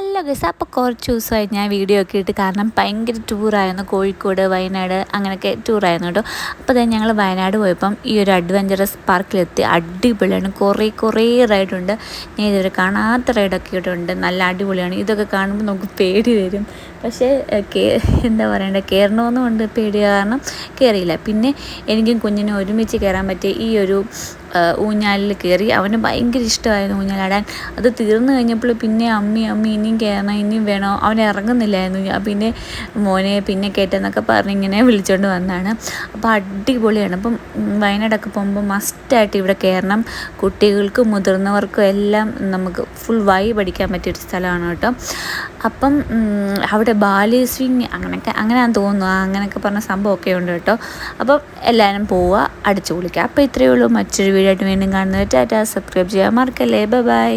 Hello guys, അപ്പോൾ കുറച്ച് ദിവസമായി ഞാൻ വീഡിയോ ഒക്കെ ഇട്ട്, കാരണം ഭയങ്കര ടൂറായിരുന്നു. കോഴിക്കോട്, വയനാട് അങ്ങനെയൊക്കെ ടൂറായിരുന്നു കേട്ടോ. അപ്പോൾ തന്നെ ഞങ്ങൾ വയനാട് പോയപ്പം ഈ ഒരു അഡ്വഞ്ചറസ് പാർക്കിലെത്തി. അടിപൊളിയാണ്, കുറേ റൈഡുണ്ട്. ഞാൻ ഇതുവരെ കാണാത്ത റൈഡൊക്കെ ഉണ്ട്. നല്ല അടിപൊളിയാണ്. ഇതൊക്കെ കാണുമ്പോൾ നമുക്ക് പേടി വരും. പക്ഷേ എന്താ പറയണ്ടേ, കയറണമെന്നും ഉണ്ട് പേടി, കാരണം കയറിയില്ല. പിന്നെ എനിക്കും കുഞ്ഞിനും ഒരുമിച്ച് കയറാൻ പറ്റിയ ഈ ഒരു ഊഞ്ഞാലിൽ കയറി. അവന് ഭയങ്കര ഇഷ്ടമായിരുന്നു ഊഞ്ഞാലാടാൻ. അത് തീർന്നു കഴിഞ്ഞപ്പോൾ പിന്നെ അമ്മി ഇനിയും കയറണം, ഇനിയും വേണോ, അവൻ ഇറങ്ങുന്നില്ലായിരുന്നു. പിന്നെ മോനെ പിന്നെ കയറ്റെന്നൊക്കെ പറഞ്ഞ് ഇങ്ങനെ വിളിച്ചുകൊണ്ട് വന്നതാണ്. അപ്പോൾ അടിപൊളിയാണ്. അപ്പം വയനാടൊക്കെ പോകുമ്പോൾ മസ്റ്റായിട്ട് ഇവിടെ കയറണം. കുട്ടികൾക്കും മുതിർന്നവർക്കും എല്ലാം നമുക്ക് ഫുൾ വൈബ് അടിക്കാൻ പറ്റിയൊരു സ്ഥലമാണ് കേട്ടോ. അപ്പം അവിടെ ബാലി സ്വിങ് അങ്ങനെയാണെന്ന് തോന്നുന്നു, അങ്ങനെയൊക്കെ പറഞ്ഞ സംഭവമൊക്കെ ഉണ്ട് കേട്ടോ. അപ്പം എല്ലാവരും പോവുക, അടിച്ചു പൊളിക്കുക. അപ്പോൾ ഇത്രയേ ഉള്ളൂ. മറ്റൊരു വീഡിയോ ആയിട്ട് വീണ്ടും കാണുന്നത്. ടാറ്റാ, സബ്സ്ക്രൈബ് ചെയ്യാൻ മറക്കല്ലേ. ബൈ.